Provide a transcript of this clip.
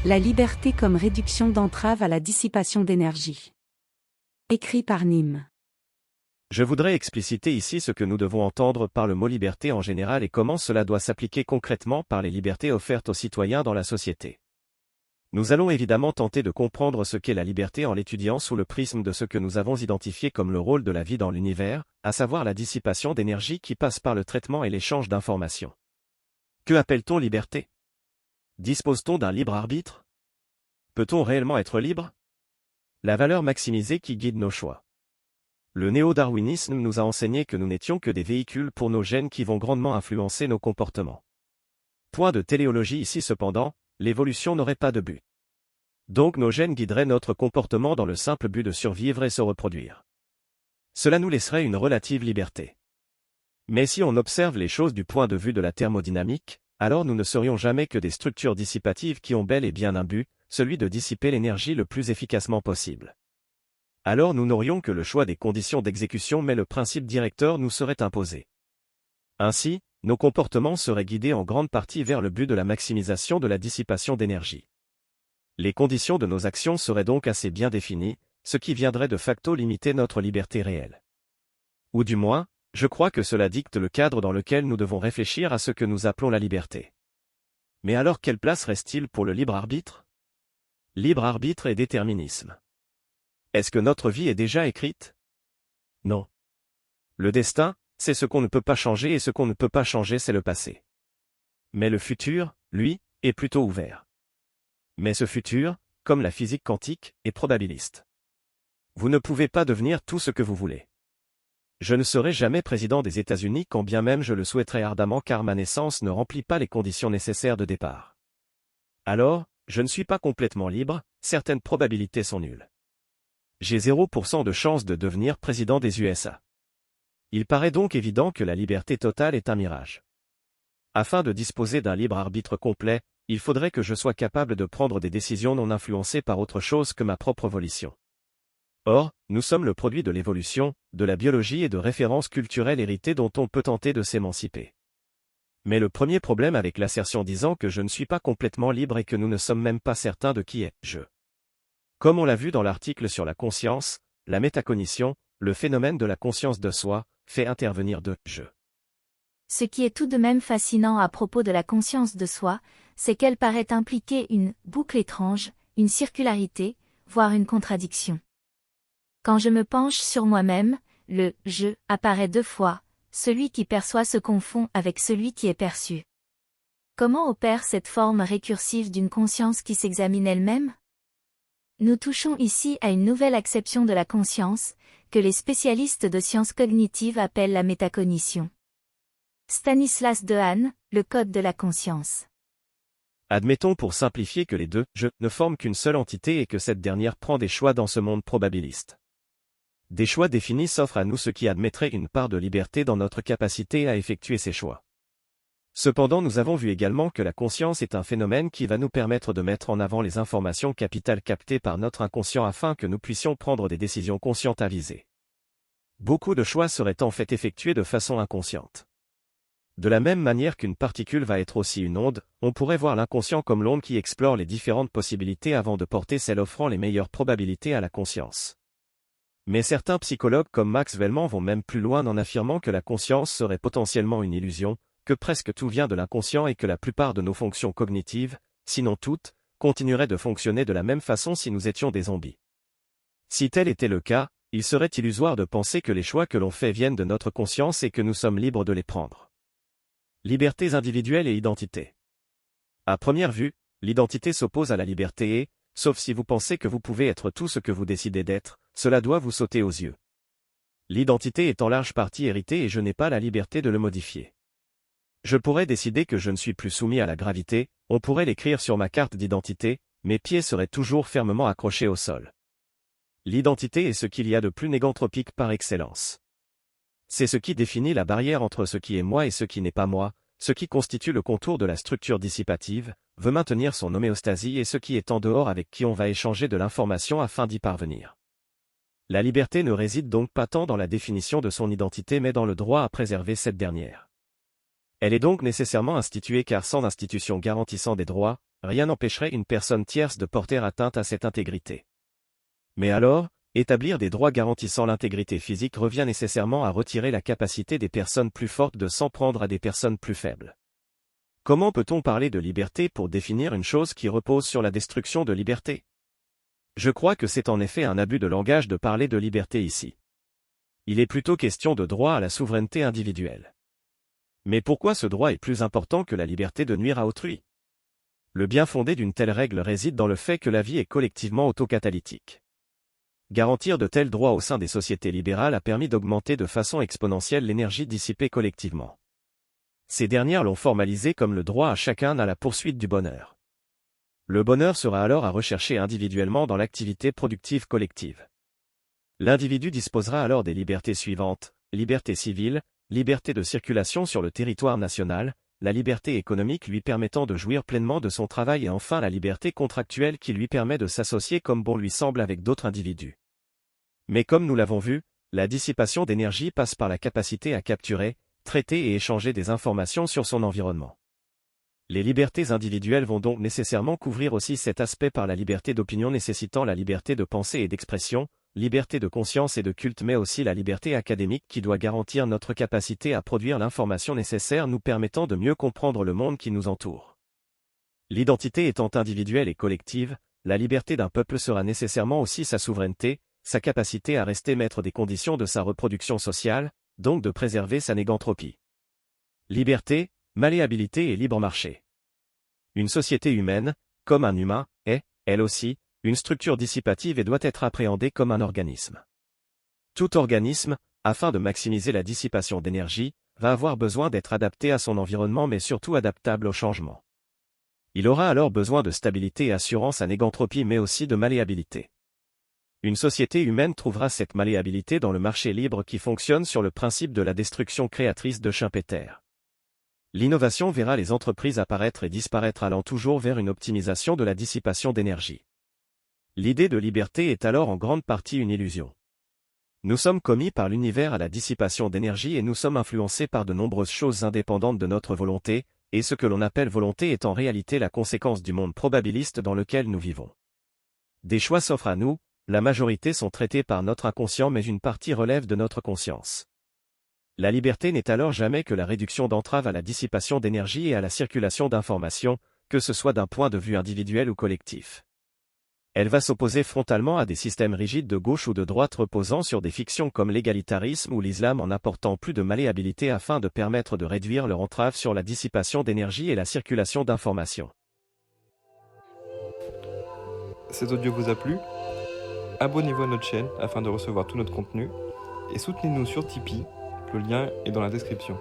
La liberté comme réduction d'entrave à la dissipation d'énergie. Écrit par Nîmes. Je voudrais expliciter ici ce que nous devons entendre par le mot liberté en général et comment cela doit s'appliquer concrètement par les libertés offertes aux citoyens dans la société. Nous allons évidemment tenter de comprendre ce qu'est la liberté en l'étudiant sous le prisme de ce que nous avons identifié comme le rôle de la vie dans l'univers, à savoir la dissipation d'énergie qui passe par le traitement et l'échange d'informations. Que appelle-t-on liberté? Dispose-t-on d'un libre arbitre? Peut-on réellement être libre? La valeur maximisée qui guide nos choix. Le néo-darwinisme nous a enseigné que nous n'étions que des véhicules pour nos gènes qui vont grandement influencer nos comportements. Point de téléologie ici cependant, l'évolution n'aurait pas de but. Donc nos gènes guideraient notre comportement dans le simple but de survivre et se reproduire. Cela nous laisserait une relative liberté. Mais si on observe les choses du point de vue de la thermodynamique, alors nous ne serions jamais que des structures dissipatives qui ont bel et bien un but, celui de dissiper l'énergie le plus efficacement possible. Alors nous n'aurions que le choix des conditions d'exécution mais le principe directeur nous serait imposé. Ainsi, nos comportements seraient guidés en grande partie vers le but de la maximisation de la dissipation d'énergie. Les conditions de nos actions seraient donc assez bien définies, ce qui viendrait de facto limiter notre liberté réelle. Ou du moins, je crois que cela dicte le cadre dans lequel nous devons réfléchir à ce que nous appelons la liberté. Mais alors quelle place reste-t-il pour le libre arbitre? Libre arbitre et déterminisme. Est-ce que notre vie est déjà écrite? Non. Le destin, c'est ce qu'on ne peut pas changer et ce qu'on ne peut pas changer c'est le passé. Mais le futur, lui, est plutôt ouvert. Mais ce futur, comme la physique quantique, est probabiliste. Vous ne pouvez pas devenir tout ce que vous voulez. Je ne serai jamais président des États-Unis quand bien même je le souhaiterais ardemment car ma naissance ne remplit pas les conditions nécessaires de départ. Alors, je ne suis pas complètement libre, certaines probabilités sont nulles. J'ai 0% de chance de devenir président des USA. Il paraît donc évident que la liberté totale est un mirage. Afin de disposer d'un libre arbitre complet, il faudrait que je sois capable de prendre des décisions non influencées par autre chose que ma propre volition. Or, nous sommes le produit de l'évolution, de la biologie et de références culturelles héritées dont on peut tenter de s'émanciper. Mais le premier problème avec l'assertion disant que je ne suis pas complètement libre est que nous ne sommes même pas certains de qui est « je ». Comme on l'a vu dans l'article sur la conscience, la métacognition, le phénomène de la conscience de soi, fait intervenir de « je ». Ce qui est tout de même fascinant à propos de la conscience de soi, c'est qu'elle paraît impliquer une boucle étrange, une circularité, voire une contradiction. Quand je me penche sur moi-même, le « je » apparaît deux fois, celui qui perçoit se confond avec celui qui est perçu. Comment opère cette forme récursive d'une conscience qui s'examine elle-même? Nous touchons ici à une nouvelle acception de la conscience, que les spécialistes de sciences cognitives appellent la métacognition. Stanislas Dehaene, le code de la conscience. Admettons pour simplifier que les deux « je » ne forment qu'une seule entité et que cette dernière prend des choix dans ce monde probabiliste. Des choix définis s'offrent à nous ce qui admettrait une part de liberté dans notre capacité à effectuer ces choix. Cependant nous avons vu également que la conscience est un phénomène qui va nous permettre de mettre en avant les informations capitales captées par notre inconscient afin que nous puissions prendre des décisions conscientes avisées. Beaucoup de choix seraient en fait effectués de façon inconsciente. De la même manière qu'une particule va être aussi une onde, on pourrait voir l'inconscient comme l'onde qui explore les différentes possibilités avant de porter celle offrant les meilleures probabilités à la conscience. Mais certains psychologues comme Max Wellman vont même plus loin en affirmant que la conscience serait potentiellement une illusion, que presque tout vient de l'inconscient et que la plupart de nos fonctions cognitives, sinon toutes, continueraient de fonctionner de la même façon si nous étions des zombies. Si tel était le cas, il serait illusoire de penser que les choix que l'on fait viennent de notre conscience et que nous sommes libres de les prendre. Libertés individuelles et identité. À première vue, l'identité s'oppose à la liberté et, sauf si vous pensez que vous pouvez être tout ce que vous décidez d'être, cela doit vous sauter aux yeux. L'identité est en large partie héritée et je n'ai pas la liberté de le modifier. Je pourrais décider que je ne suis plus soumis à la gravité, on pourrait l'écrire sur ma carte d'identité, mes pieds seraient toujours fermement accrochés au sol. L'identité est ce qu'il y a de plus négantropique par excellence. C'est ce qui définit la barrière entre ce qui est moi et ce qui n'est pas moi, ce qui constitue le contour de la structure dissipative, veut maintenir son homéostasie et ce qui est en dehors avec qui on va échanger de l'information afin d'y parvenir. La liberté ne réside donc pas tant dans la définition de son identité mais dans le droit à préserver cette dernière. Elle est donc nécessairement instituée car sans institution garantissant des droits, rien n'empêcherait une personne tierce de porter atteinte à cette intégrité. Mais alors, établir des droits garantissant l'intégrité physique revient nécessairement à retirer la capacité des personnes plus fortes de s'en prendre à des personnes plus faibles. Comment peut-on parler de liberté pour définir une chose qui repose sur la destruction de liberté? Je crois que c'est en effet un abus de langage de parler de liberté ici. Il est plutôt question de droit à la souveraineté individuelle. Mais pourquoi ce droit est plus important que la liberté de nuire à autrui? Le bien fondé d'une telle règle réside dans le fait que la vie est collectivement autocatalytique. Garantir de tels droits au sein des sociétés libérales a permis d'augmenter de façon exponentielle l'énergie dissipée collectivement. Ces dernières l'ont formalisé comme le droit à chacun à la poursuite du bonheur. Le bonheur sera alors à rechercher individuellement dans l'activité productive collective. L'individu disposera alors des libertés suivantes: liberté civile, liberté de circulation sur le territoire national, la liberté économique lui permettant de jouir pleinement de son travail et enfin la liberté contractuelle qui lui permet de s'associer comme bon lui semble avec d'autres individus. Mais comme nous l'avons vu, la dissipation d'énergie passe par la capacité à capturer, traiter et échanger des informations sur son environnement. Les libertés individuelles vont donc nécessairement couvrir aussi cet aspect par la liberté d'opinion nécessitant la liberté de pensée et d'expression, liberté de conscience et de culte mais aussi la liberté académique qui doit garantir notre capacité à produire l'information nécessaire nous permettant de mieux comprendre le monde qui nous entoure. L'identité étant individuelle et collective, la liberté d'un peuple sera nécessairement aussi sa souveraineté, sa capacité à rester maître des conditions de sa reproduction sociale, donc de préserver sa négantropie. Liberté, malléabilité et libre marché. Une société humaine, comme un humain, est, elle aussi, une structure dissipative et doit être appréhendée comme un organisme. Tout organisme, afin de maximiser la dissipation d'énergie, va avoir besoin d'être adapté à son environnement mais surtout adaptable au changement. Il aura alors besoin de stabilité et assurance à négantropie mais aussi de malléabilité. Une société humaine trouvera cette malléabilité dans le marché libre qui fonctionne sur le principe de la destruction créatrice de Schumpeter. L'innovation verra les entreprises apparaître et disparaître allant toujours vers une optimisation de la dissipation d'énergie. L'idée de liberté est alors en grande partie une illusion. Nous sommes commis par l'univers à la dissipation d'énergie et nous sommes influencés par de nombreuses choses indépendantes de notre volonté, et ce que l'on appelle volonté est en réalité la conséquence du monde probabiliste dans lequel nous vivons. Des choix s'offrent à nous, la majorité sont traités par notre inconscient mais une partie relève de notre conscience. La liberté n'est alors jamais que la réduction d'entraves à la dissipation d'énergie et à la circulation d'informations, que ce soit d'un point de vue individuel ou collectif. Elle va s'opposer frontalement à des systèmes rigides de gauche ou de droite reposant sur des fictions comme l'égalitarisme ou l'islam en apportant plus de malléabilité afin de permettre de réduire leur entrave sur la dissipation d'énergie et la circulation d'informations. Cet audio vous a plu? Abonnez-vous à notre chaîne afin de recevoir tout notre contenu et soutenez-nous sur Tipeee, le lien est dans la description.